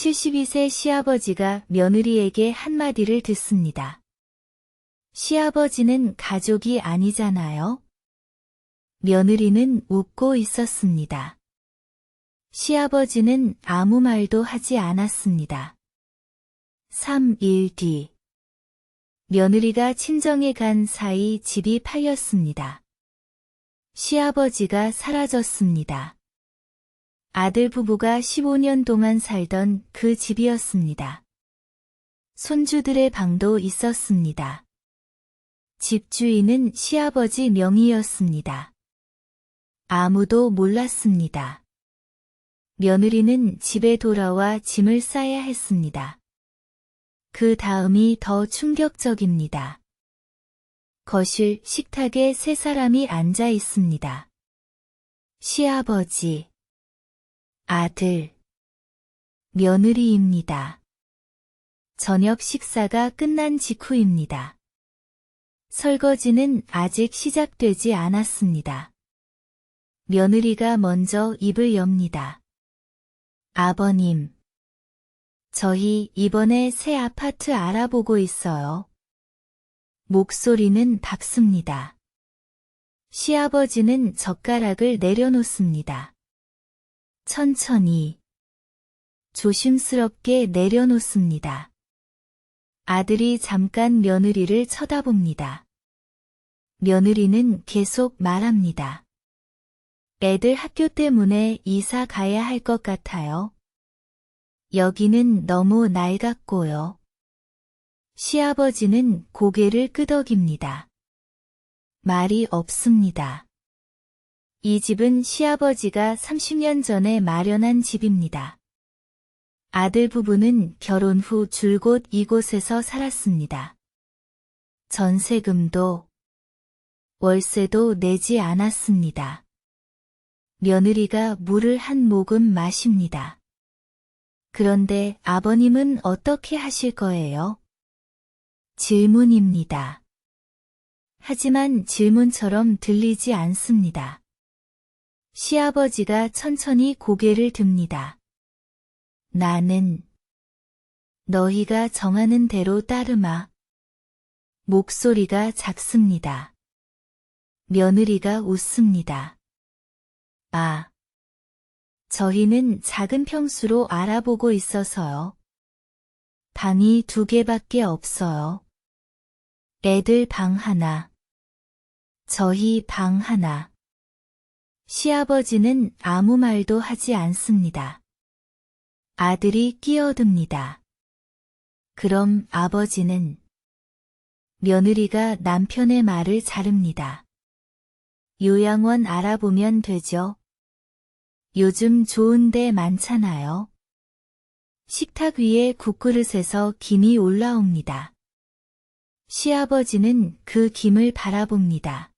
72세 시아버지가 며느리에게 한마디를 듣습니다. 시아버지는 가족이 아니잖아요. 며느리는 웃고 있었습니다. 시아버지는 아무 말도 하지 않았습니다. 3일 뒤. 며느리가 친정에 간 사이 집이 팔렸습니다. 시아버지가 사라졌습니다. 아들 부부가 15년 동안 살던 그 집이었습니다. 손주들의 방도 있었습니다. 집주인은 시아버지 명의였습니다. 아무도 몰랐습니다. 며느리는 집에 돌아와 짐을 싸야 했습니다. 그 다음이 더 충격적입니다. 거실 식탁에 세 사람이 앉아 있습니다. 시아버지, 아들, 며느리입니다. 저녁 식사가 끝난 직후입니다. 설거지는 아직 시작되지 않았습니다. 며느리가 먼저 입을 엽니다. 아버님, 저희 이번에 새 아파트 알아보고 있어요. 목소리는 밝습니다. 시아버지는 젓가락을 내려놓습니다. 천천히, 조심스럽게 내려놓습니다. 아들이 잠깐 며느리를 쳐다봅니다. 며느리는 계속 말합니다. 애들 학교 때문에 이사 가야 할 것 같아요. 여기는 너무 낡았고요. 시아버지는 고개를 끄덕입니다. 말이 없습니다. 이 집은 시아버지가 30년 전에 마련한 집입니다. 아들 부부는 결혼 후 줄곧 이곳에서 살았습니다. 전세금도, 월세도 내지 않았습니다. 며느리가 물을 한 모금 마십니다. 그런데 아버님은 어떻게 하실 거예요? 질문입니다. 하지만 질문처럼 들리지 않습니다. 시아버지가 천천히 고개를 듭니다. 나는 너희가 정하는 대로 따르마. 목소리가 작습니다. 며느리가 웃습니다. 아, 저희는 작은 평수로 알아보고 있어서요. 방이 2개밖에 없어요. 애들 방 하나, 저희 방 하나. 시아버지는 아무 말도 하지 않습니다. 아들이 끼어듭니다. 그럼 아버지는? 며느리가 남편의 말을 자릅니다. 요양원 알아보면 되죠. 요즘 좋은 데 많잖아요. 식탁 위에 국그릇에서 김이 올라옵니다. 시아버지는 그 김을 바라봅니다.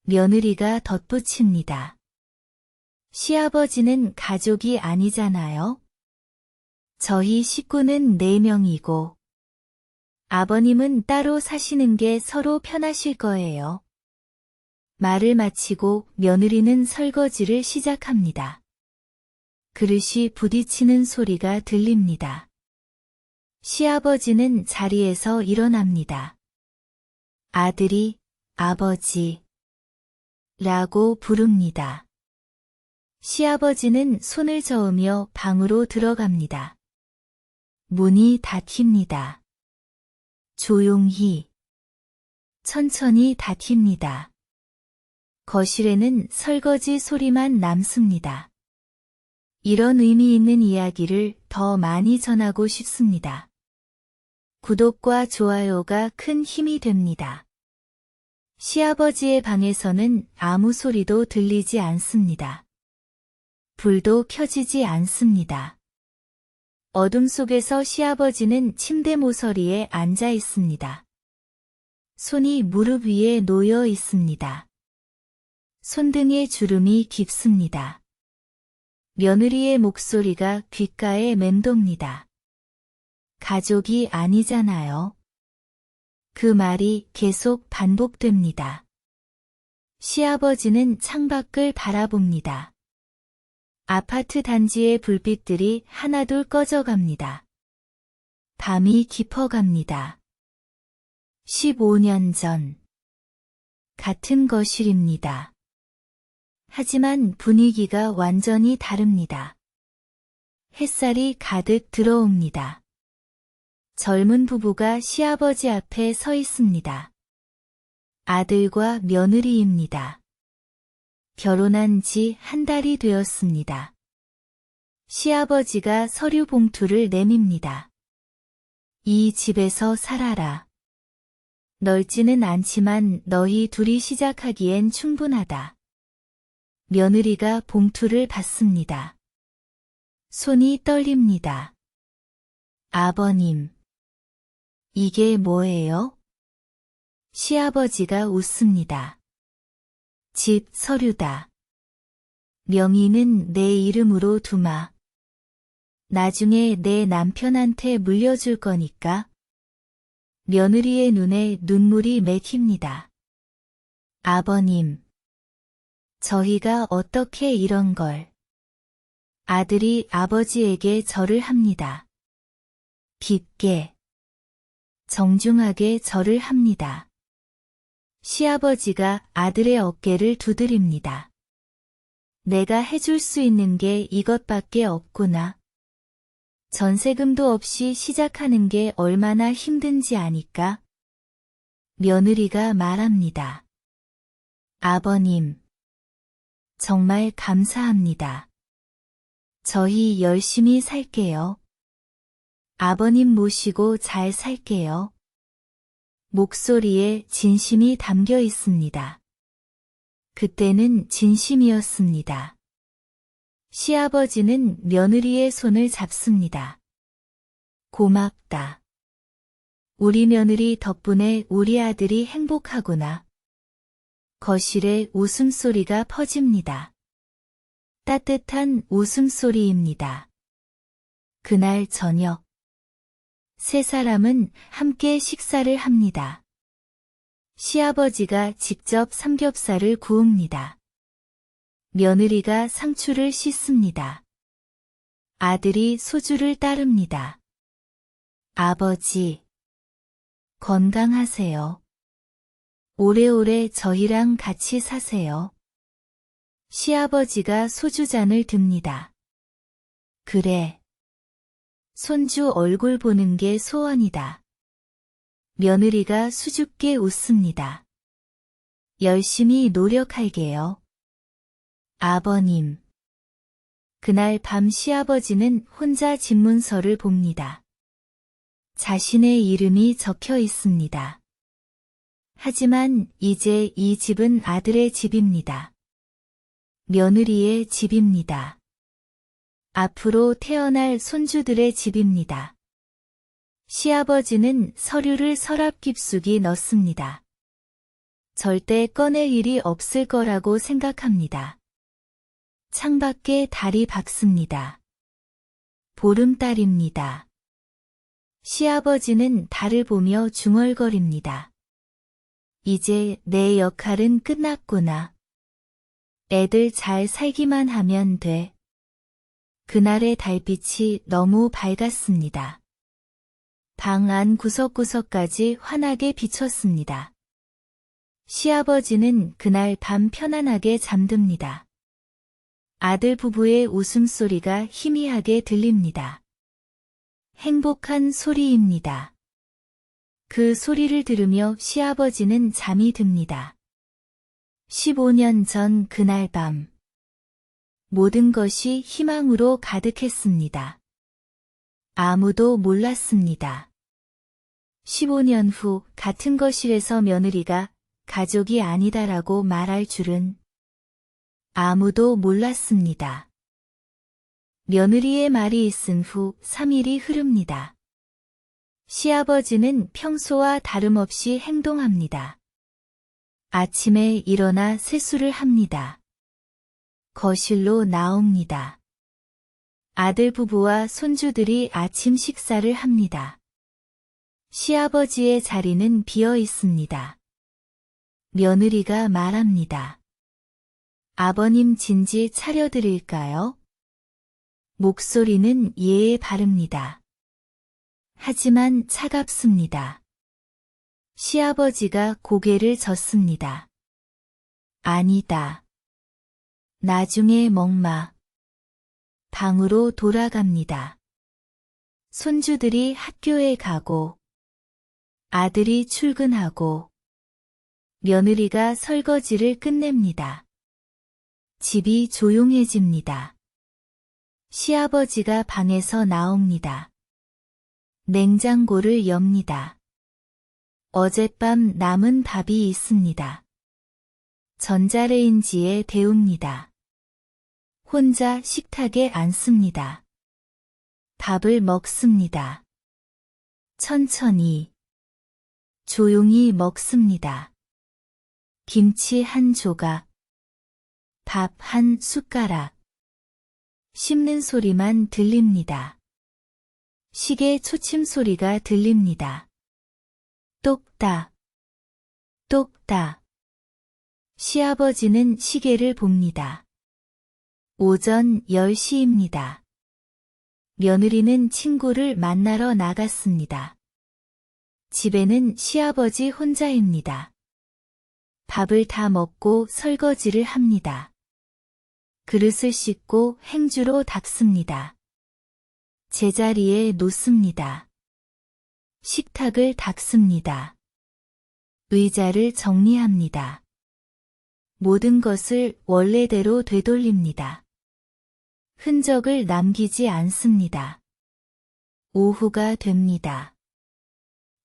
며느리가 덧붙입니다. 시아버지는 가족이 아니잖아요. 저희 식구는 4명이고 아버님은 따로 사시는 게 서로 편하실 거예요. 말을 마치고 며느리는 설거지를 시작합니다. 그릇이 부딪히는 소리가 들립니다. 시아버지는 자리에서 일어납니다. 아들이 아버지 라고 부릅니다. 시아버지는 손을 저으며 방으로 들어갑니다. 문이 닫힙니다. 조용히, 천천히 닫힙니다. 거실에는 설거지 소리만 남습니다. 이런 의미 있는 이야기를 더 많이 전하고 싶습니다. 구독과 좋아요가 큰 힘이 됩니다. 시아버지의 방에서는 아무 소리도 들리지 않습니다. 불도 켜지지 않습니다. 어둠 속에서 시아버지는 침대 모서리에 앉아 있습니다. 손이 무릎 위에 놓여 있습니다. 손등에 주름이 깊습니다. 며느리의 목소리가 귓가에 맴돕니다. 가족이 아니잖아요. 그 말이 계속 반복됩니다. 시아버지는 창밖을 바라봅니다. 아파트 단지의 불빛들이 하나둘 꺼져갑니다. 밤이 깊어갑니다. 15년 전. 같은 거실입니다. 하지만 분위기가 완전히 다릅니다. 햇살이 가득 들어옵니다. 젊은 부부가 시아버지 앞에 서 있습니다. 아들과 며느리입니다. 결혼한 지 한 달이 되었습니다. 시아버지가 서류 봉투를 내밉니다. 이 집에서 살아라. 넓지는 않지만 너희 둘이 시작하기엔 충분하다. 며느리가 봉투를 받습니다. 손이 떨립니다. 아버님, 이게 뭐예요? 시아버지가 웃습니다. 집 서류다. 명의는 내 이름으로 두마. 나중에 내 남편한테 물려줄 거니까. 며느리의 눈에 눈물이 맥힙니다. 아버님, 저희가 어떻게 이런 걸. 아들이 아버지에게 절을 합니다. 깊게, 정중하게 절을 합니다. 시아버지가 아들의 어깨를 두드립니다. 내가 해줄 수 있는 게 이것밖에 없구나. 전세금도 없이 시작하는 게 얼마나 힘든지 아니까? 며느리가 말합니다. 아버님, 정말 감사합니다. 저희 열심히 살게요. 아버님 모시고 잘 살게요. 목소리에 진심이 담겨 있습니다. 그때는 진심이었습니다. 시아버지는 며느리의 손을 잡습니다. 고맙다. 우리 며느리 덕분에 우리 아들이 행복하구나. 거실에 웃음소리가 퍼집니다. 따뜻한 웃음소리입니다. 그날 저녁. 세 사람은 함께 식사를 합니다. 시아버지가 직접 삼겹살을 구웁니다. 며느리가 상추를 씻습니다. 아들이 소주를 따릅니다. 아버지, 건강하세요. 오래오래 저희랑 같이 사세요. 시아버지가 소주잔을 듭니다. 그래. 손주 얼굴 보는 게 소원이다. 며느리가 수줍게 웃습니다. 열심히 노력할게요. 아버님. 그날 밤 시아버지는 혼자 집문서를 봅니다. 자신의 이름이 적혀 있습니다. 하지만 이제 이 집은 아들의 집입니다. 며느리의 집입니다. 앞으로 태어날 손주들의 집입니다. 시아버지는 서류를 서랍 깊숙이 넣습니다. 절대 꺼낼 일이 없을 거라고 생각합니다. 창밖에 달이 밝습니다. 보름달입니다. 시아버지는 달을 보며 중얼거립니다. 이제 내 역할은 끝났구나. 애들 잘 살기만 하면 돼. 그날의 달빛이 너무 밝았습니다. 방 안 구석구석까지 환하게 비쳤습니다. 시아버지는 그날 밤 편안하게 잠듭니다. 아들 부부의 웃음소리가 희미하게 들립니다. 행복한 소리입니다. 그 소리를 들으며 시아버지는 잠이 듭니다. 15년 전 그날 밤. 모든 것이 희망으로 가득했습니다. 아무도 몰랐습니다. 15년 후 같은 거실에서 며느리가 가족이 아니다라고 말할 줄은 아무도 몰랐습니다. 며느리의 말이 있은 후 3일이 흐릅니다. 시아버지는 평소와 다름없이 행동합니다. 아침에 일어나 세수를 합니다. 거실로 나옵니다. 아들 부부와 손주들이 아침 식사를 합니다. 시아버지의 자리는 비어 있습니다. 며느리가 말합니다. 아버님 진지 차려드릴까요? 목소리는 예에 바릅니다. 하지만 차갑습니다. 시아버지가 고개를 젓습니다. 아니다. 나중에 먹마. 방으로 돌아갑니다. 손주들이 학교에 가고 아들이 출근하고 며느리가 설거지를 끝냅니다. 집이 조용해집니다. 시아버지가 방에서 나옵니다. 냉장고를 엽니다. 어젯밤 남은 밥이 있습니다. 전자레인지에 데웁니다. 혼자 식탁에 앉습니다. 밥을 먹습니다. 천천히, 조용히 먹습니다. 김치 한 조각, 밥 한 숟가락. 씹는 소리만 들립니다. 시계 초침 소리가 들립니다. 똑딱, 똑딱. 시아버지는 시계를 봅니다. 오전 10시입니다. 며느리는 친구를 만나러 나갔습니다. 집에는 시아버지 혼자입니다. 밥을 다 먹고 설거지를 합니다. 그릇을 씻고 행주로 닦습니다. 제자리에 놓습니다. 식탁을 닦습니다. 의자를 정리합니다. 모든 것을 원래대로 되돌립니다. 흔적을 남기지 않습니다. 오후가 됩니다.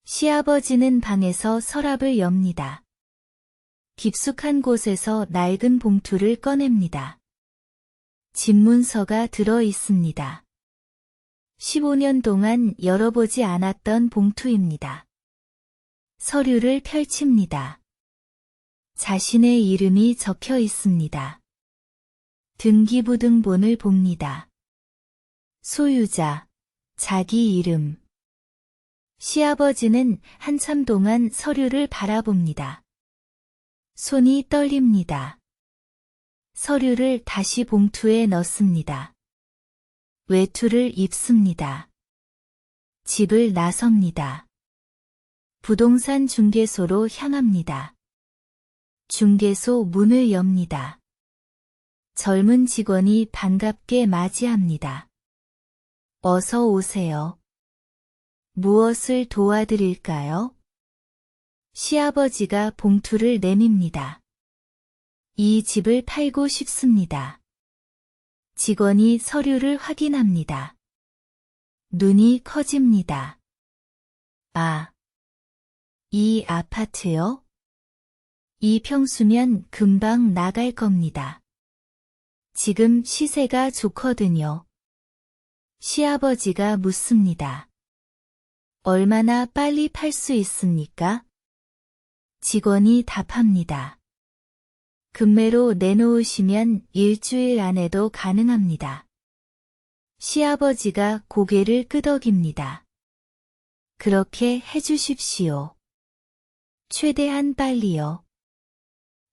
시아버지는 방에서 서랍을 엽니다. 깊숙한 곳에서 낡은 봉투를 꺼냅니다. 집문서가 들어 있습니다. 15년 동안 열어보지 않았던 봉투입니다. 서류를 펼칩니다. 자신의 이름이 적혀 있습니다. 등기부등본을 봅니다. 소유자, 자기 이름. 시아버지는 한참 동안 서류를 바라봅니다. 손이 떨립니다. 서류를 다시 봉투에 넣습니다. 외투를 입습니다. 집을 나섭니다. 부동산 중개소로 향합니다. 중개소 문을 엽니다. 젊은 직원이 반갑게 맞이합니다. 어서 오세요. 무엇을 도와드릴까요? 시아버지가 봉투를 내밉니다. 이 집을 팔고 싶습니다. 직원이 서류를 확인합니다. 눈이 커집니다. 아, 이 아파트요? 이 평수면 금방 나갈 겁니다. 지금 시세가 좋거든요. 시아버지가 묻습니다. 얼마나 빨리 팔 수 있습니까? 직원이 답합니다. 금매로 내놓으시면 일주일 안에도 가능합니다. 시아버지가 고개를 끄덕입니다. 그렇게 해주십시오. 최대한 빨리요.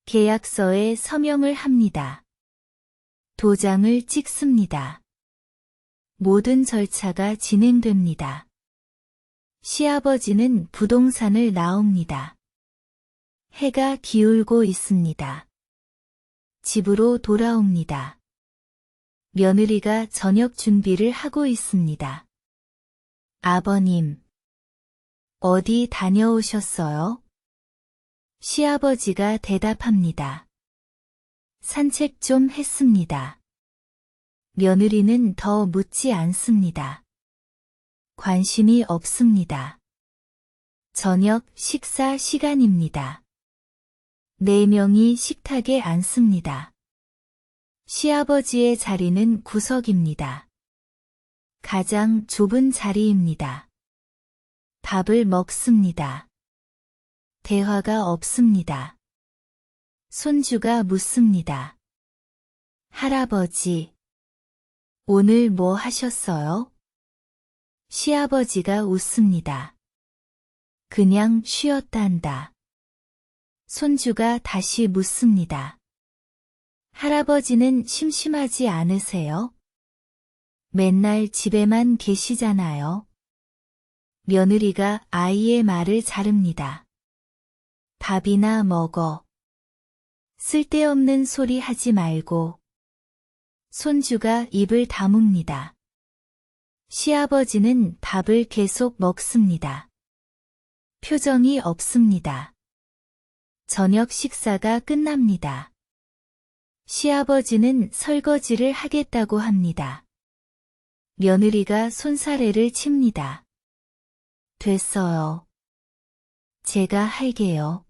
계약서에 서명을 합니다. 도장을 찍습니다. 모든 절차가 진행됩니다. 시아버지는 부동산을 나옵니다. 해가 기울고 있습니다. 집으로 돌아옵니다. 며느리가 저녁 준비를 하고 있습니다. 아버님, 어디 다녀오셨어요? 시아버지가 대답합니다. 산책 좀 했습니다. 며느리는 더 묻지 않습니다. 관심이 없습니다. 저녁 식사 시간입니다. 4명이 식탁에 앉습니다. 시아버지의 자리는 구석입니다. 가장 좁은 자리입니다. 밥을 먹습니다. 대화가 없습니다. 손주가 묻습니다. 할아버지, 오늘 뭐 하셨어요? 시아버지가 웃습니다. 그냥 쉬었단다. 손주가 다시 묻습니다. 할아버지는 심심하지 않으세요? 맨날 집에만 계시잖아요. 며느리가 아이의 말을 자릅니다. 밥이나 먹어. 쓸데없는 소리 하지 말고. 손주가 입을 다뭅니다. 시아버지는 밥을 계속 먹습니다. 표정이 없습니다. 저녁 식사가 끝납니다. 시아버지는 설거지를 하겠다고 합니다. 며느리가 손사래를 칩니다. 됐어요. 제가 할게요.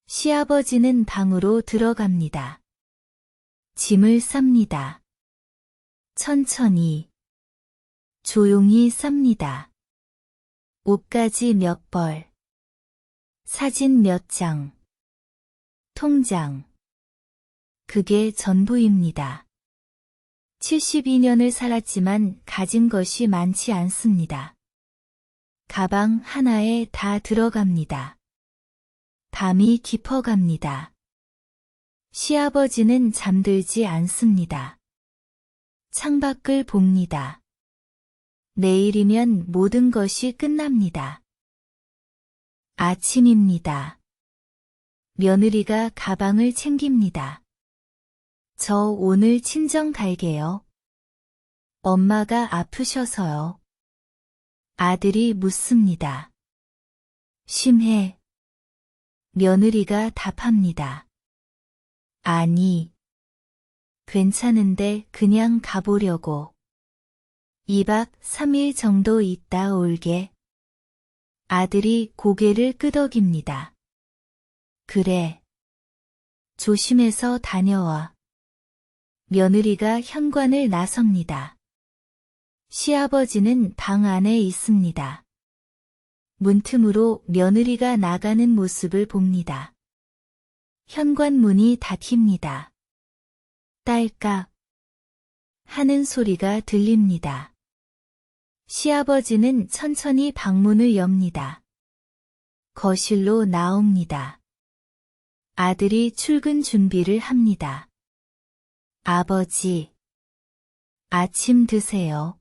시아버지는 방으로 들어갑니다. 짐을 쌉니다. 천천히, 조용히 쌉니다. 옷가지 몇 벌, 사진 몇 장, 통장. 그게 전부입니다. 72년을 살았지만 가진 것이 많지 않습니다. 가방 하나에 다 들어갑니다. 밤이 깊어갑니다. 시아버지는 잠들지 않습니다. 창밖을 봅니다. 내일이면 모든 것이 끝납니다. 아침입니다. 며느리가 가방을 챙깁니다. 저 오늘 친정 갈게요. 엄마가 아프셔서요. 아들이 묻습니다. 심해. 며느리가 답합니다. 아니. 괜찮은데 그냥 가보려고. 2박 3일 정도 있다 올게. 아들이 고개를 끄덕입니다. 그래. 조심해서 다녀와. 며느리가 현관을 나섭니다. 시아버지는 방 안에 있습니다. 문틈으로 며느리가 나가는 모습을 봅니다. 현관문이 닫힙니다. 딸깍 하는 소리가 들립니다. 시아버지는 천천히 방문을 엽니다. 거실로 나옵니다. 아들이 출근 준비를 합니다. 아버지, 아침 드세요.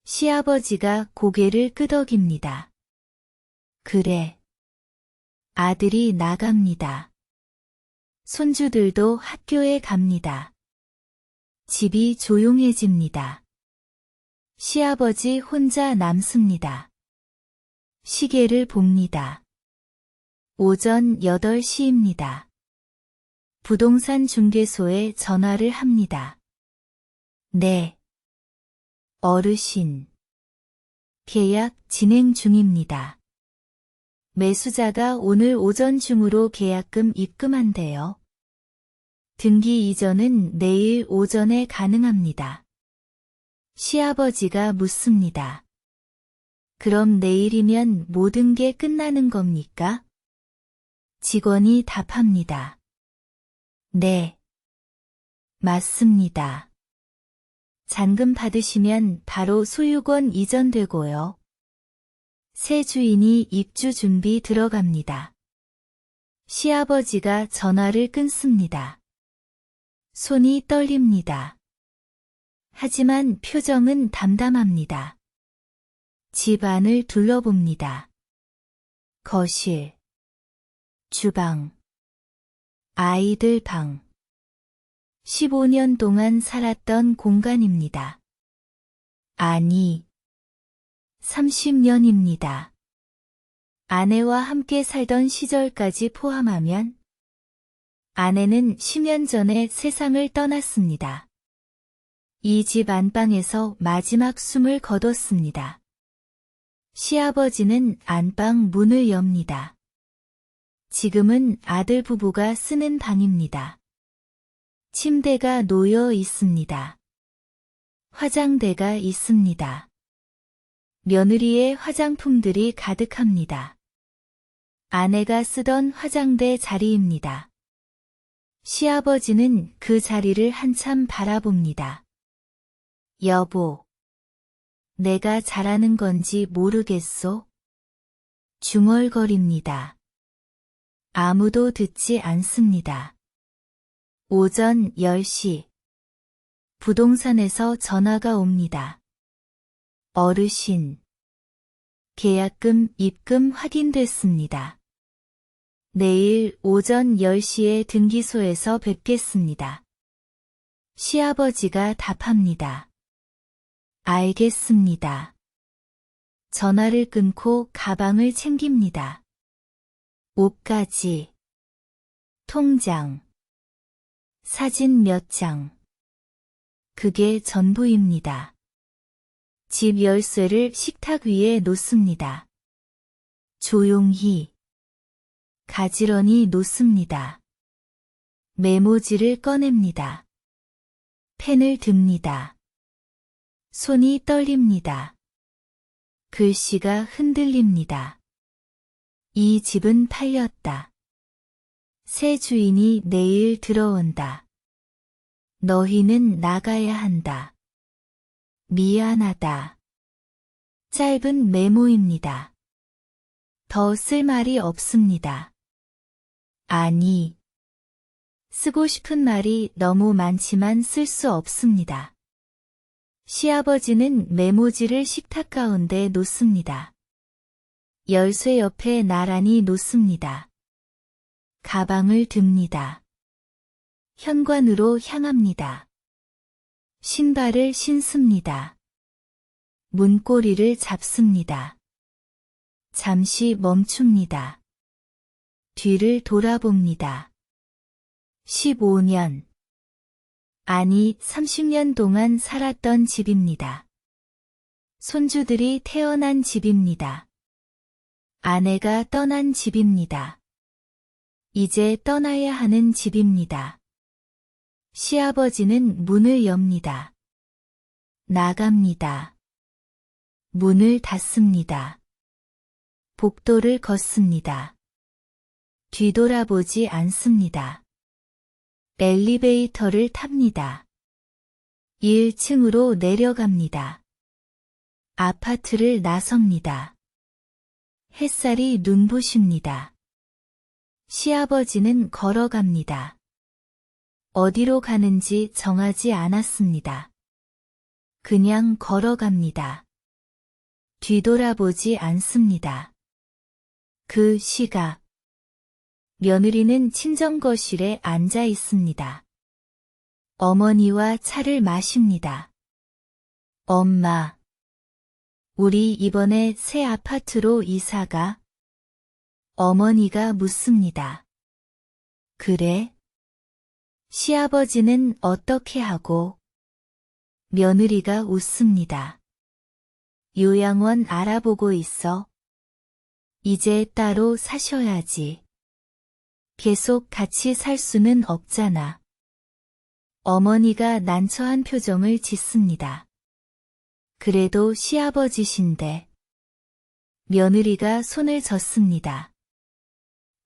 시아버지가 고개를 끄덕입니다. 그래. 아들이 나갑니다. 손주들도 학교에 갑니다. 집이 조용해집니다. 시아버지 혼자 남습니다. 시계를 봅니다. 오전 8시입니다. 부동산 중개소에 전화를 합니다. 네. 어르신. 계약 진행 중입니다. 매수자가 오늘 오전 중으로 계약금 입금한대요. 등기 이전은 내일 오전에 가능합니다. 시아버지가 묻습니다. 그럼 내일이면 모든 게 끝나는 겁니까? 직원이 답합니다. 네. 맞습니다. 잔금 받으시면 바로 소유권 이전되고요. 새 주인이 입주 준비 들어갑니다. 시아버지가 전화를 끊습니다. 손이 떨립니다. 하지만 표정은 담담합니다. 집 안을 둘러봅니다. 거실, 주방, 아이들 방. 15년 동안 살았던 공간입니다. 아니, 30년입니다. 아내와 함께 살던 시절까지 포함하면 아내는 10년 전에 세상을 떠났습니다. 이 집 안방에서 마지막 숨을 거뒀습니다. 시아버지는 안방 문을 엽니다. 지금은 아들 부부가 쓰는 방입니다. 침대가 놓여 있습니다. 화장대가 있습니다. 며느리의 화장품들이 가득합니다. 아내가 쓰던 화장대 자리입니다. 시아버지는 그 자리를 한참 바라봅니다. 여보, 내가 잘하는 건지 모르겠소? 중얼거립니다. 아무도 듣지 않습니다. 오전 10시. 부동산에서 전화가 옵니다. 어르신. 계약금 입금 확인됐습니다. 내일 오전 10시에 등기소에서 뵙겠습니다. 시아버지가 답합니다. 알겠습니다. 전화를 끊고 가방을 챙깁니다. 옷가지, 통장, 사진 몇 장. 그게 전부입니다. 집 열쇠를 식탁 위에 놓습니다. 조용히, 가지런히 놓습니다. 메모지를 꺼냅니다. 펜을 듭니다. 손이 떨립니다. 글씨가 흔들립니다. 이 집은 팔렸다. 새 주인이 내일 들어온다. 너희는 나가야 한다. 미안하다. 짧은 메모입니다. 더 쓸 말이 없습니다. 아니. 쓰고 싶은 말이 너무 많지만 쓸 수 없습니다. 시아버지는 메모지를 식탁 가운데 놓습니다. 열쇠 옆에 나란히 놓습니다. 가방을 듭니다. 현관으로 향합니다. 신발을 신습니다. 문고리를 잡습니다. 잠시 멈춥니다. 뒤를 돌아봅니다. 15년, 아니 30년 동안 살았던 집입니다. 손주들이 태어난 집입니다. 아내가 떠난 집입니다. 이제 떠나야 하는 집입니다. 시아버지는 문을 엽니다. 나갑니다. 문을 닫습니다. 복도를 걷습니다. 뒤돌아보지 않습니다. 엘리베이터를 탑니다. 1층으로 내려갑니다. 아파트를 나섭니다. 햇살이 눈부십니다. 시아버지는 걸어갑니다. 어디로 가는지 정하지 않았습니다. 그냥 걸어갑니다. 뒤돌아보지 않습니다. 그 시각. 며느리는 친정거실에 앉아 있습니다. 어머니와 차를 마십니다. 엄마. 우리 이번에 새 아파트로 이사가? 어머니가 묻습니다. 그래? 시아버지는 어떻게 하고? 며느리가 웃습니다. 요양원 알아보고 있어. 이제 따로 사셔야지. 계속 같이 살 수는 없잖아. 어머니가 난처한 표정을 짓습니다. 그래도 시아버지신데. 며느리가 손을 젓습니다.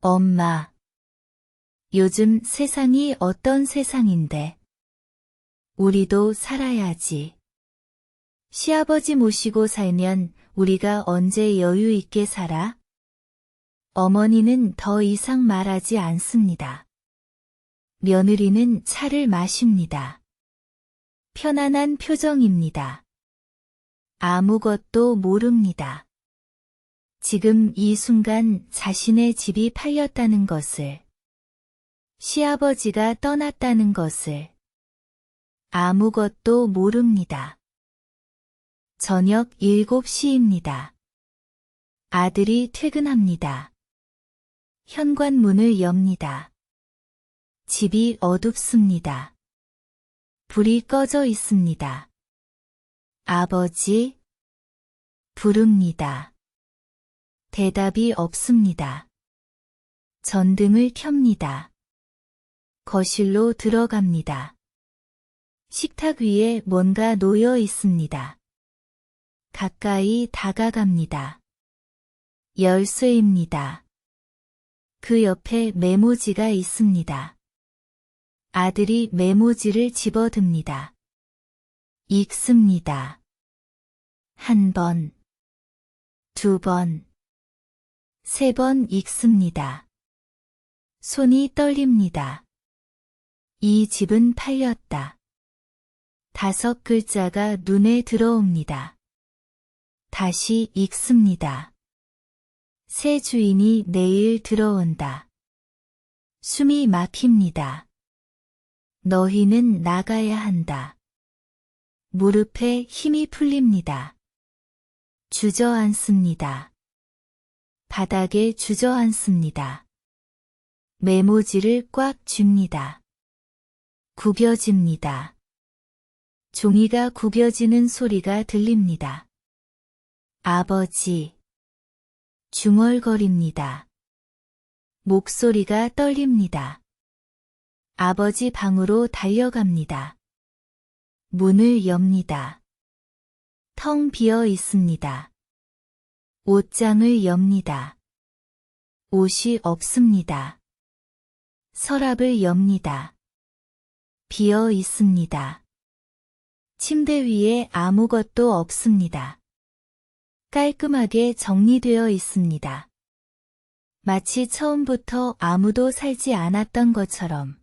엄마. 요즘 세상이 어떤 세상인데. 우리도 살아야지. 시아버지 모시고 살면 우리가 언제 여유 있게 살아? 어머니는 더 이상 말하지 않습니다. 며느리는 차를 마십니다. 편안한 표정입니다. 아무것도 모릅니다. 지금 이 순간 자신의 집이 팔렸다는 것을, 시아버지가 떠났다는 것을 아무것도 모릅니다. 저녁 7시입니다. 아들이 퇴근합니다. 현관문을 엽니다. 집이 어둡습니다. 불이 꺼져 있습니다. 아버지? 부릅니다. 대답이 없습니다. 전등을 켭니다. 거실로 들어갑니다. 식탁 위에 뭔가 놓여 있습니다. 가까이 다가갑니다. 열쇠입니다. 그 옆에 메모지가 있습니다. 아들이 메모지를 집어듭니다. 읽습니다. 1번, 2번, 3번 읽습니다. 손이 떨립니다. 이 집은 팔렸다. 5글자가 눈에 들어옵니다. 다시 읽습니다. 새 주인이 내일 들어온다. 숨이 막힙니다. 너희는 나가야 한다. 무릎에 힘이 풀립니다. 주저앉습니다. 바닥에 주저앉습니다. 메모지를 꽉 쥡니다. 구겨집니다. 종이가 구겨지는 소리가 들립니다. 아버지. 중얼거립니다. 목소리가 떨립니다. 아버지 방으로 달려갑니다. 문을 엽니다. 텅 비어 있습니다. 옷장을 엽니다. 옷이 없습니다. 서랍을 엽니다. 비어 있습니다. 침대 위에 아무것도 없습니다. 깔끔하게 정리되어 있습니다. 마치 처음부터 아무도 살지 않았던 것처럼.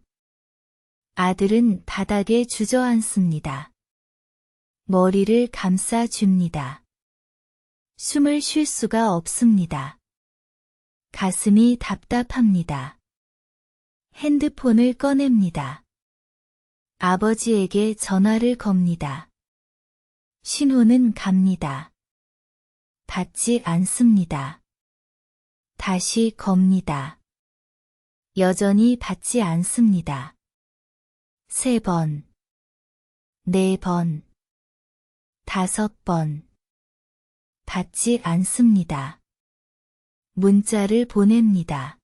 아들은 바닥에 주저앉습니다. 머리를 감싸줍니다. 숨을 쉴 수가 없습니다. 가슴이 답답합니다. 핸드폰을 꺼냅니다. 아버지에게 전화를 겁니다. 신호는 갑니다. 받지 않습니다. 다시 겁니다. 여전히 받지 않습니다. 3번, 4번, 5번. 받지 않습니다. 문자를 보냅니다.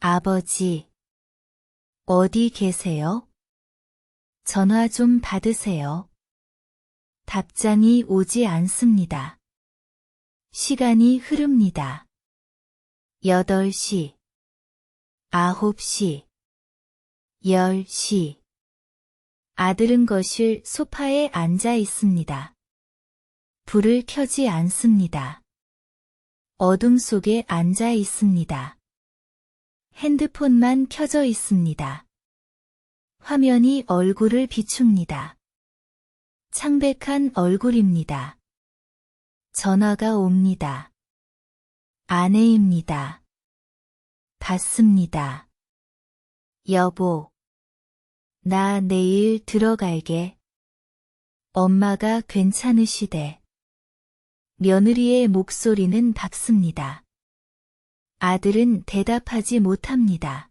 아버지, 어디 계세요? 전화 좀 받으세요. 답장이 오지 않습니다. 시간이 흐릅니다. 8시, 9시, 10시. 아들은 거실 소파에 앉아 있습니다. 불을 켜지 않습니다. 어둠 속에 앉아 있습니다. 핸드폰만 켜져 있습니다. 화면이 얼굴을 비춥니다. 창백한 얼굴입니다. 전화가 옵니다. 아내입니다. 받습니다. 여보, 나 내일 들어갈게. 엄마가 괜찮으시대. 며느리의 목소리는 밝습니다. 아들은 대답하지 못합니다.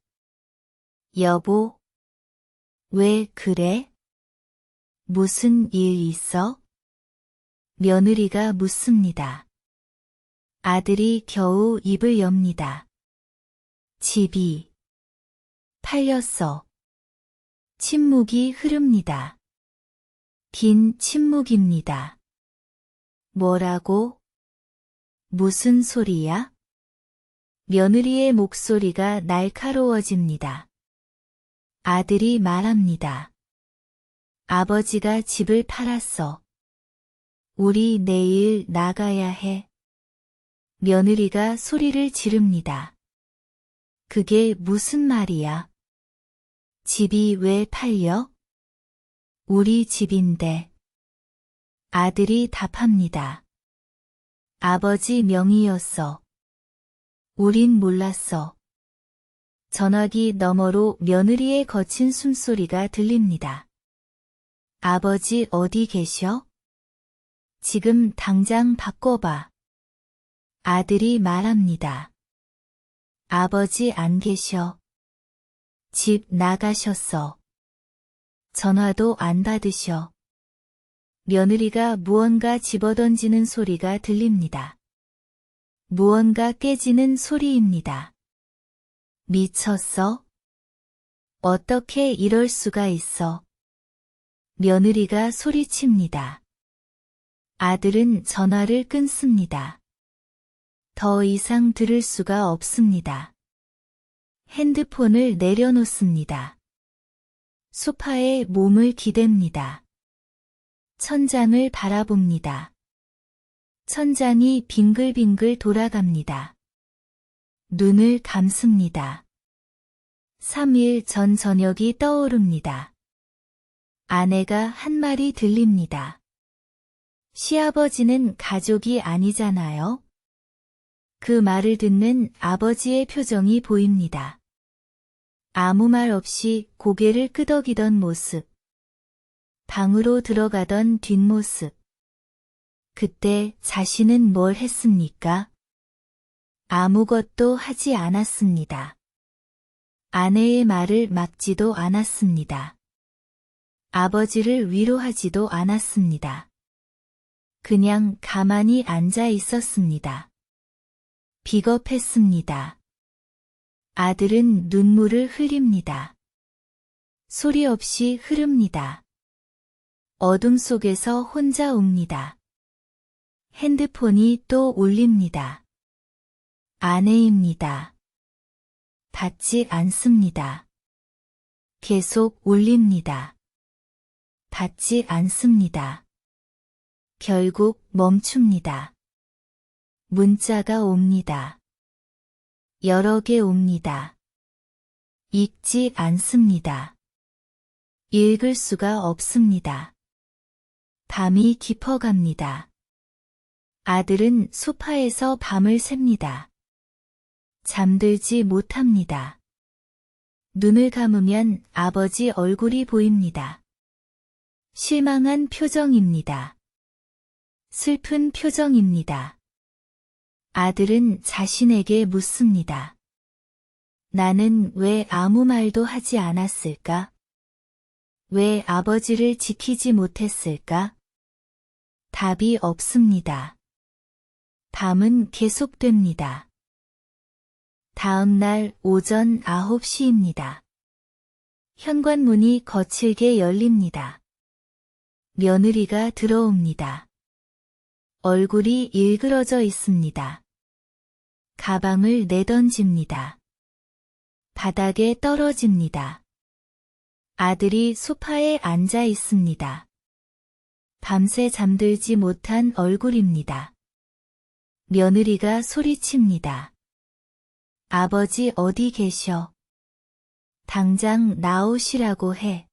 여보, 왜 그래? 무슨 일 있어? 며느리가 묻습니다. 아들이 겨우 입을 엽니다. 집이 팔렸어. 침묵이 흐릅니다. 긴 침묵입니다. 뭐라고? 무슨 소리야? 며느리의 목소리가 날카로워집니다. 아들이 말합니다. 아버지가 집을 팔았어. 우리 내일 나가야 해. 며느리가 소리를 지릅니다. 그게 무슨 말이야? 집이 왜 팔려? 우리 집인데. 아들이 답합니다. 아버지 명의였어. 우린 몰랐어. 전화기 너머로 며느리의 거친 숨소리가 들립니다. 아버지 어디 계셔? 지금 당장 바꿔봐. 아들이 말합니다. 아버지 안 계셔. 집 나가셨어. 전화도 안 받으셔. 며느리가 무언가 집어던지는 소리가 들립니다. 무언가 깨지는 소리입니다. 미쳤어? 어떻게 이럴 수가 있어? 며느리가 소리칩니다. 아들은 전화를 끊습니다. 더 이상 들을 수가 없습니다. 핸드폰을 내려놓습니다. 소파에 몸을 기댑니다. 천장을 바라봅니다. 천장이 빙글빙글 돌아갑니다. 눈을 감습니다. 3일 전 저녁이 떠오릅니다. 아내가 한 말이 들립니다. 시아버지는 가족이 아니잖아요. 그 말을 듣는 아버지의 표정이 보입니다. 아무 말 없이 고개를 끄덕이던 모습. 방으로 들어가던 뒷모습. 그때 자신은 뭘 했습니까? 아무것도 하지 않았습니다. 아내의 말을 막지도 않았습니다. 아버지를 위로하지도 않았습니다. 그냥 가만히 앉아 있었습니다. 비겁했습니다. 아들은 눈물을 흘립니다. 소리 없이 흐릅니다. 어둠 속에서 혼자 웁니다. 핸드폰이 또 울립니다. 아내입니다. 받지 않습니다. 계속 울립니다. 받지 않습니다. 결국 멈춥니다. 문자가 옵니다. 여러 개 옵니다. 읽지 않습니다. 읽을 수가 없습니다. 밤이 깊어갑니다. 아들은 소파에서 밤을 샙니다. 잠들지 못합니다. 눈을 감으면 아버지 얼굴이 보입니다. 실망한 표정입니다. 슬픈 표정입니다. 아들은 자신에게 묻습니다. 나는 왜 아무 말도 하지 않았을까? 왜 아버지를 지키지 못했을까? 답이 없습니다. 밤은 계속됩니다. 다음 날 오전 9시입니다. 현관문이 거칠게 열립니다. 며느리가 들어옵니다. 얼굴이 일그러져 있습니다. 가방을 내던집니다. 바닥에 떨어집니다. 아들이 소파에 앉아 있습니다. 밤새 잠들지 못한 얼굴입니다. 며느리가 소리칩니다. 아버지 어디 계셔? 당장 나오시라고 해.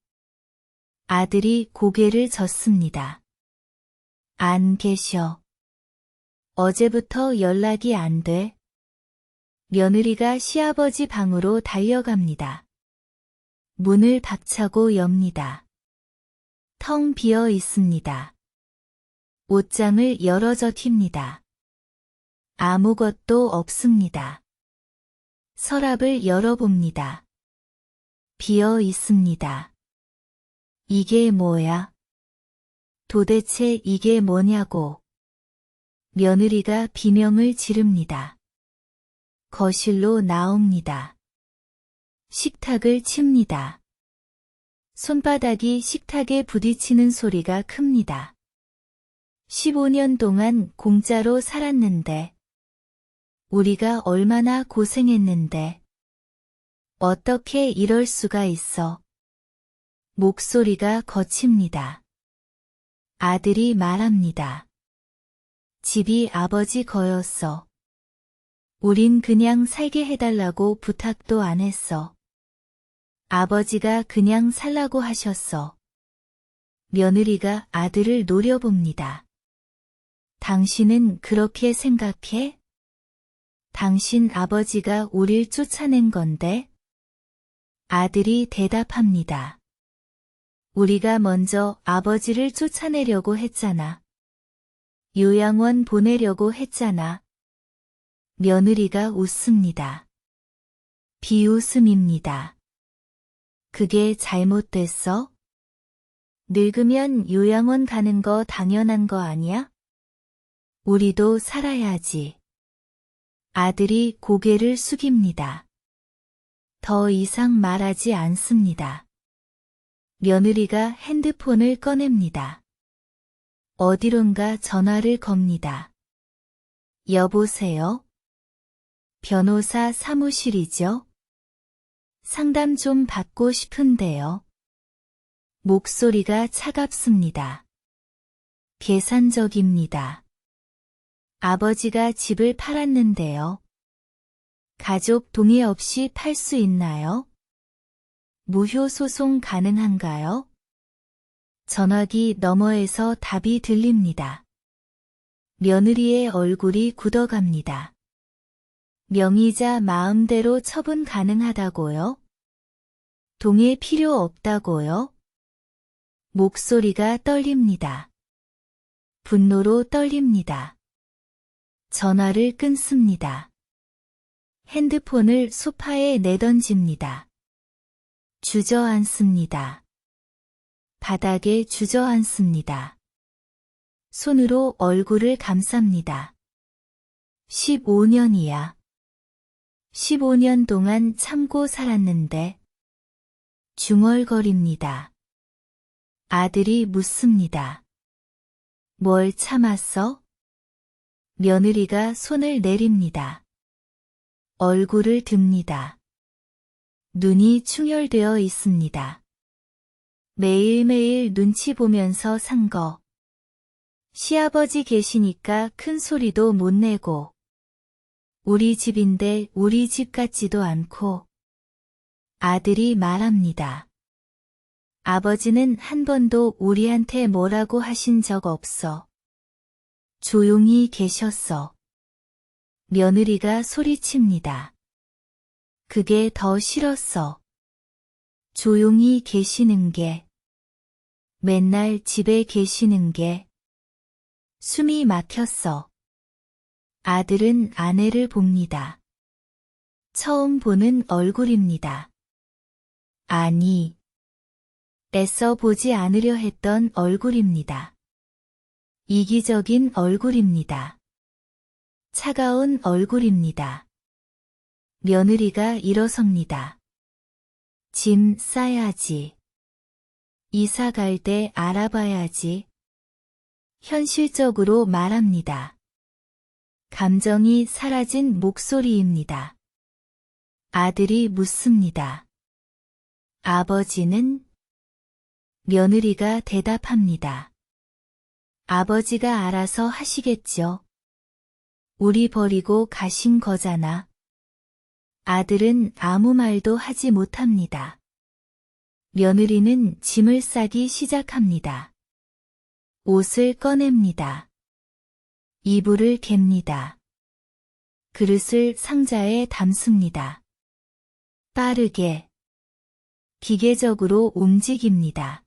아들이 고개를 젓습니다. 안 계셔. 어제부터 연락이 안 돼. 며느리가 시아버지 방으로 달려갑니다. 문을 박차고 엽니다. 텅 비어 있습니다. 옷장을 열어젖힙니다. 아무것도 없습니다. 서랍을 열어봅니다. 비어 있습니다. 이게 뭐야? 도대체 이게 뭐냐고. 며느리가 비명을 지릅니다. 거실로 나옵니다. 식탁을 칩니다. 손바닥이 식탁에 부딪히는 소리가 큽니다. 15년 동안 공짜로 살았는데, 우리가 얼마나 고생했는데, 어떻게 이럴 수가 있어? 목소리가 거칩니다. 아들이 말합니다. 집이 아버지 거였어. 우린 그냥 살게 해달라고 부탁도 안 했어. 아버지가 그냥 살라고 하셨어. 며느리가 아들을 노려봅니다. 당신은 그렇게 생각해? 당신 아버지가 우릴 쫓아낸 건데? 아들이 대답합니다. 우리가 먼저 아버지를 쫓아내려고 했잖아. 요양원 보내려고 했잖아. 며느리가 웃습니다. 비웃음입니다. 그게 잘못됐어? 늙으면 요양원 가는 거 당연한 거 아니야? 우리도 살아야지. 아들이 고개를 숙입니다. 더 이상 말하지 않습니다. 며느리가 핸드폰을 꺼냅니다. 어디론가 전화를 겁니다. 여보세요? 변호사 사무실이죠? 상담 좀 받고 싶은데요. 목소리가 차갑습니다. 계산적입니다. 아버지가 집을 팔았는데요. 가족 동의 없이 팔 수 있나요? 무효 소송 가능한가요? 전화기 너머에서 답이 들립니다. 며느리의 얼굴이 굳어갑니다. 명의자 마음대로 처분 가능하다고요? 동의 필요 없다고요? 목소리가 떨립니다. 분노로 떨립니다. 전화를 끊습니다. 핸드폰을 소파에 내던집니다. 주저앉습니다. 바닥에 주저앉습니다. 손으로 얼굴을 감쌉니다. 15년이야. 15년 동안 참고 살았는데. 중얼거립니다. 아들이 묻습니다. 뭘 참았어? 며느리가 손을 내립니다. 얼굴을 듭니다. 눈이 충혈되어 있습니다. 매일매일 눈치 보면서 산 거. 시아버지 계시니까 큰 소리도 못 내고. 우리 집인데 우리 집 같지도 않고. 아들이 말합니다. 아버지는 한 번도 우리한테 뭐라고 하신 적 없어. 조용히 계셨어. 며느리가 소리칩니다. 그게 더 싫었어. 조용히 계시는 게. 맨날 집에 계시는 게. 숨이 막혔어. 아들은 아내를 봅니다. 처음 보는 얼굴입니다. 아니, 애써 보지 않으려 했던 얼굴입니다. 이기적인 얼굴입니다. 차가운 얼굴입니다. 며느리가 일어섭니다. 짐 싸야지. 이사 갈 때 알아봐야지. 현실적으로 말합니다. 감정이 사라진 목소리입니다. 아들이 묻습니다. 아버지는? 며느리가 대답합니다. 아버지가 알아서 하시겠죠. 우리 버리고 가신 거잖아. 아들은 아무 말도 하지 못합니다. 며느리는 짐을 싸기 시작합니다. 옷을 꺼냅니다. 이불을 갭니다. 그릇을 상자에 담습니다. 빠르게, 기계적으로 움직입니다.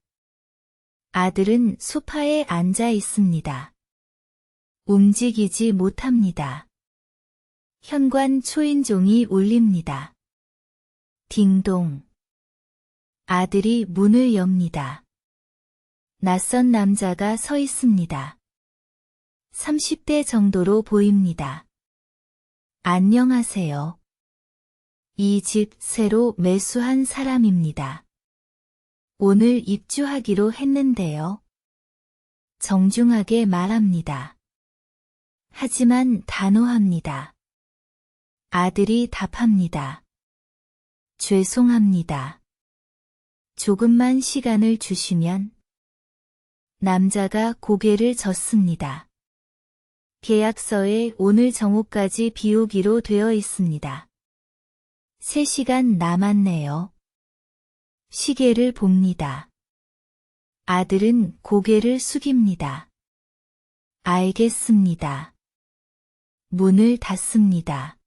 아들은 소파에 앉아 있습니다. 움직이지 못합니다. 현관 초인종이 울립니다. 딩동. 아들이 문을 엽니다. 낯선 남자가 서 있습니다. 30대 정도로 보입니다. 안녕하세요. 이 집 새로 매수한 사람입니다. 오늘 입주하기로 했는데요. 정중하게 말합니다. 하지만 단호합니다. 아들이 답합니다. 죄송합니다. 조금만 시간을 주시면. 남자가 고개를 젓습니다. 계약서에 오늘 정오까지 비우기로 되어 있습니다. 3시간 남았네요. 시계를 봅니다. 아들은 고개를 숙입니다. 알겠습니다. 문을 닫습니다.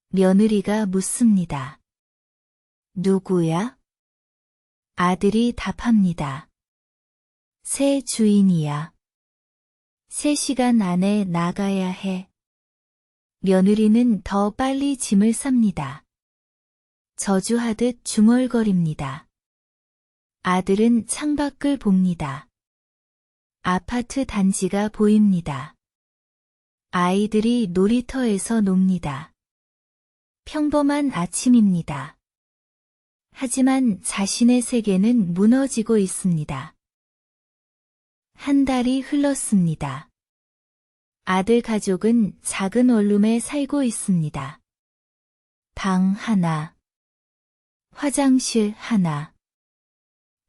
며느리가 묻습니다. 누구야? 아들이 답합니다. 새 주인이야. 3시간 안에 나가야 해. 며느리는 더 빨리 짐을 쌉니다. 저주하듯 중얼거립니다. 아들은 창밖을 봅니다. 아파트 단지가 보입니다. 아이들이 놀이터에서 놉니다. 평범한 아침입니다. 하지만 자신의 세계는 무너지고 있습니다. 한 달이 흘렀습니다. 아들 가족은 작은 원룸에 살고 있습니다. 방 하나, 화장실 하나.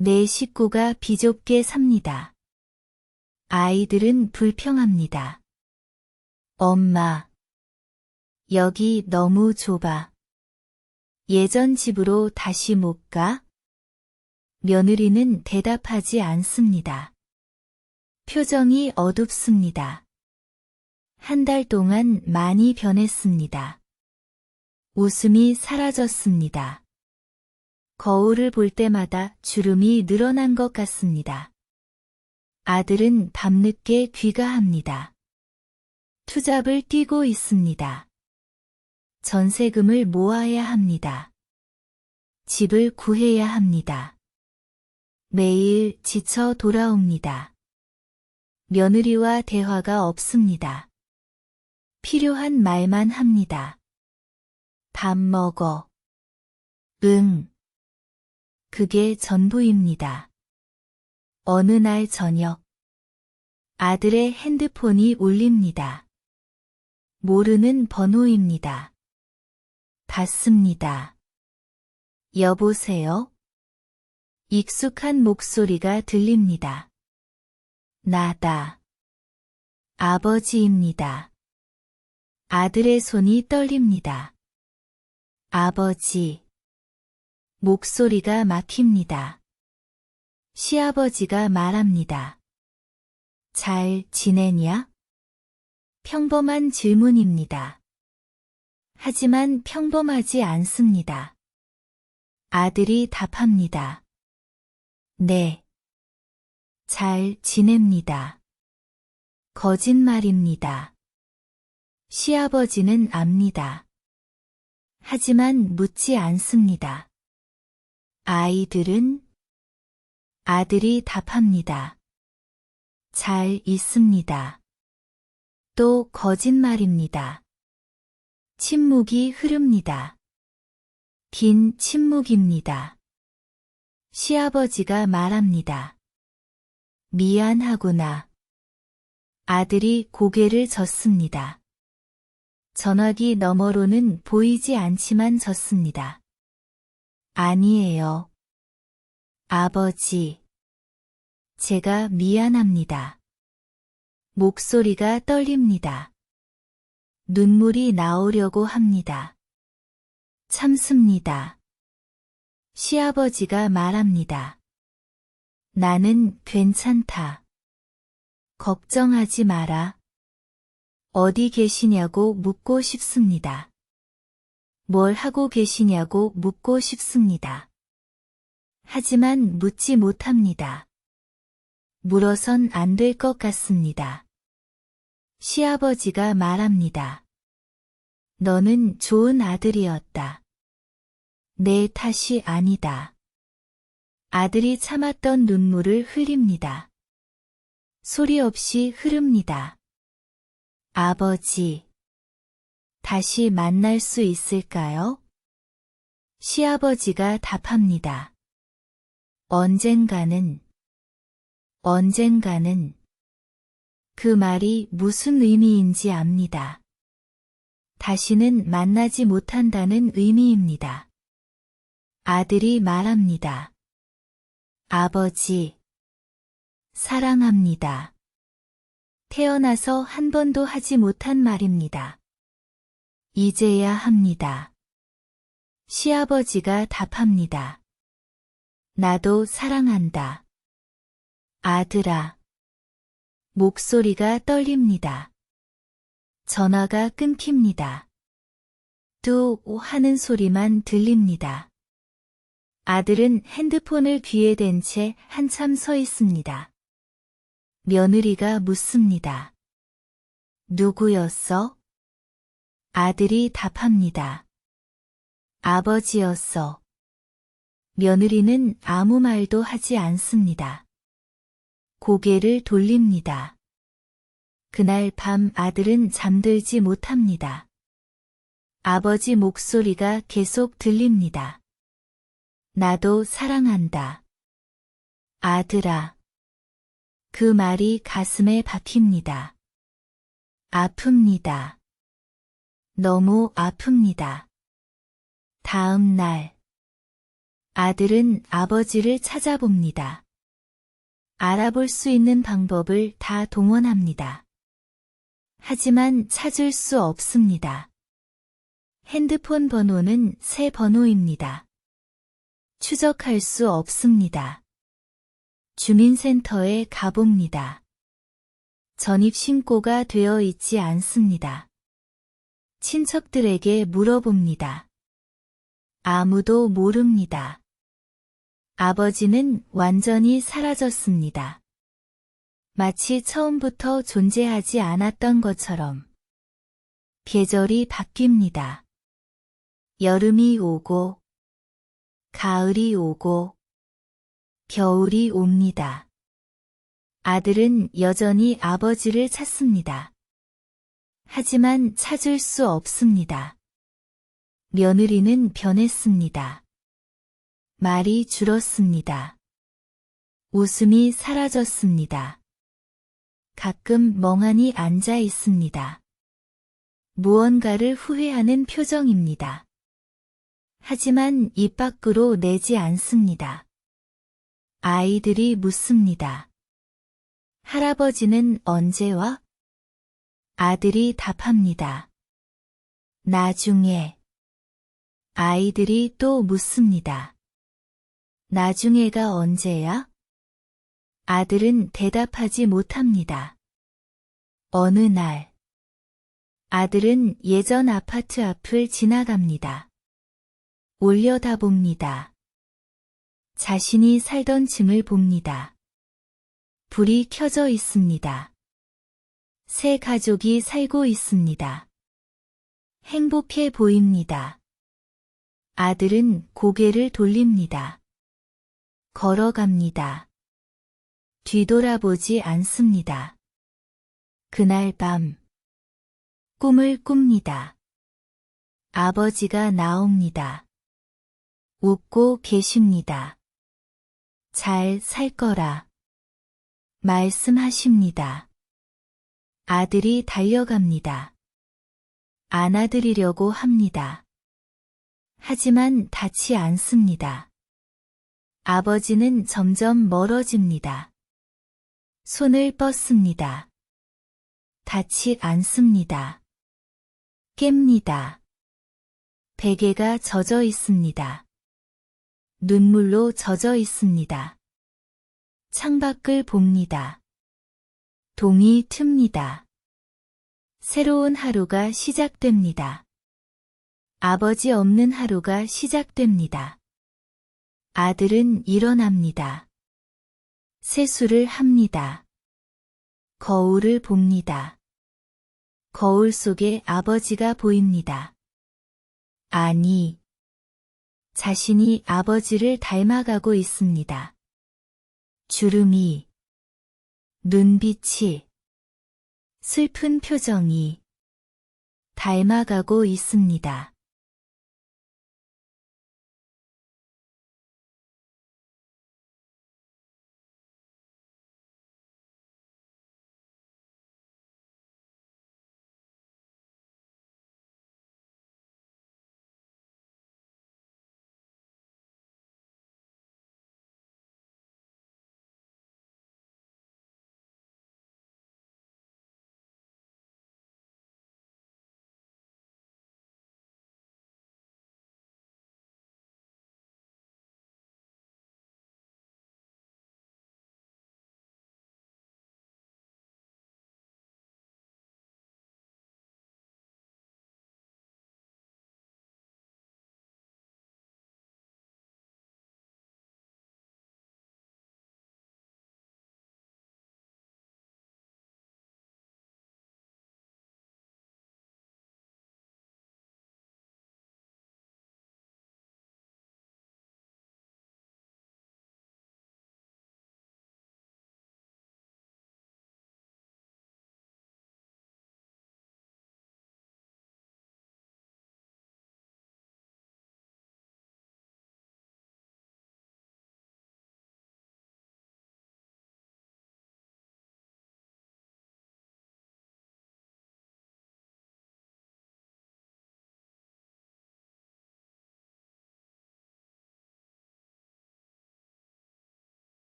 4식구가 비좁게 삽니다. 아이들은 불평합니다. 엄마, 여기 너무 좁아. 예전 집으로 다시 못 가? 며느리는 대답하지 않습니다. 표정이 어둡습니다. 한 달 동안 많이 변했습니다. 웃음이 사라졌습니다. 거울을 볼 때마다 주름이 늘어난 것 같습니다. 아들은 밤늦게 귀가합니다. 투잡을 뛰고 있습니다. 전세금을 모아야 합니다. 집을 구해야 합니다. 매일 지쳐 돌아옵니다. 며느리와 대화가 없습니다. 필요한 말만 합니다. 밥 먹어. 응. 그게 전부입니다. 어느 날 저녁, 아들의 핸드폰이 울립니다. 모르는 번호입니다. 받습니다. 여보세요? 익숙한 목소리가 들립니다. 나다. 아버지입니다. 아들의 손이 떨립니다. 아버지. 목소리가 막힙니다. 시아버지가 말합니다. 잘 지내냐? 평범한 질문입니다. 하지만 평범하지 않습니다. 아들이 답합니다. 네. 잘 지냅니다. 거짓말입니다. 시아버지는 압니다. 하지만 묻지 않습니다. 아이들은? 아들이 답합니다. 잘 있습니다. 또 거짓말입니다. 침묵이 흐릅니다. 긴 침묵입니다. 시아버지가 말합니다. 미안하구나. 아들이 고개를 젓습니다. 전화기 너머로는 보이지 않지만 젓습니다. 아니에요. 아버지. 제가 미안합니다. 목소리가 떨립니다. 눈물이 나오려고 합니다. 참습니다. 시아버지가 말합니다. 나는 괜찮다. 걱정하지 마라. 어디 계시냐고 묻고 싶습니다. 뭘 하고 계시냐고 묻고 싶습니다. 하지만 묻지 못합니다. 물어선 안 될 것 같습니다. 시아버지가 말합니다. 너는 좋은 아들이었다. 내 탓이 아니다. 아들이 참았던 눈물을 흘립니다. 소리 없이 흐릅니다. 아버지. 다시 만날 수 있을까요? 시아버지가 답합니다. 언젠가는. 언젠가는. 그 말이 무슨 의미인지 압니다. 다시는 만나지 못한다는 의미입니다. 아들이 말합니다. 아버지. 사랑합니다. 태어나서 한 번도 하지 못한 말입니다. 이제야 합니다. 시아버지가 답합니다. 나도 사랑한다. 아들아. 목소리가 떨립니다. 전화가 끊깁니다. 또 하는 소리만 들립니다. 아들은 핸드폰을 귀에 댄 채 한참 서 있습니다. 며느리가 묻습니다. 누구였어? 아들이 답합니다. 아버지였어. 며느리는 아무 말도 하지 않습니다. 고개를 돌립니다. 그날 밤 아들은 잠들지 못합니다. 아버지 목소리가 계속 들립니다. 나도 사랑한다. 아들아. 그 말이 가슴에 박힙니다. 아픕니다. 너무 아픕니다. 다음 날. 아들은 아버지를 찾아봅니다. 알아볼 수 있는 방법을 다 동원합니다. 하지만 찾을 수 없습니다. 핸드폰 번호는 새 번호입니다. 추적할 수 없습니다. 주민센터에 가봅니다. 전입신고가 되어 있지 않습니다. 친척들에게 물어봅니다. 아무도 모릅니다. 아버지는 완전히 사라졌습니다. 마치 처음부터 존재하지 않았던 것처럼. 계절이 바뀝니다. 여름이 오고, 가을이 오고, 겨울이 옵니다. 아들은 여전히 아버지를 찾습니다. 하지만 찾을 수 없습니다. 며느리는 변했습니다. 말이 줄었습니다. 웃음이 사라졌습니다. 가끔 멍하니 앉아 있습니다. 무언가를 후회하는 표정입니다. 하지만 입 밖으로 내지 않습니다. 아이들이 묻습니다. 할아버지는 언제 와? 아들이 답합니다. 나중에. 아이들이 또 묻습니다. 나중에가 언제야? 아들은 대답하지 못합니다. 어느 날, 아들은 예전 아파트 앞을 지나갑니다. 올려다봅니다. 자신이 살던 층을 봅니다. 불이 켜져 있습니다. 새 가족이 살고 있습니다. 행복해 보입니다. 아들은 고개를 돌립니다. 걸어갑니다. 뒤돌아보지 않습니다. 그날 밤, 꿈을 꿉니다. 아버지가 나옵니다. 웃고 계십니다. 잘 살 거라. 말씀하십니다. 아들이 달려갑니다. 안아드리려고 합니다. 하지만 닿지 않습니다. 아버지는 점점 멀어집니다. 손을 뻗습니다. 닿지 않습니다. 깹니다. 베개가 젖어 있습니다. 눈물로 젖어 있습니다. 창밖을 봅니다. 동이 틉니다. 새로운 하루가 시작됩니다. 아버지 없는 하루가 시작됩니다. 아들은 일어납니다. 세수를 합니다. 거울을 봅니다. 거울 속에 아버지가 보입니다. 아니, 자신이 아버지를 닮아가고 있습니다. 주름이, 눈빛이, 슬픈 표정이 닮아가고 있습니다.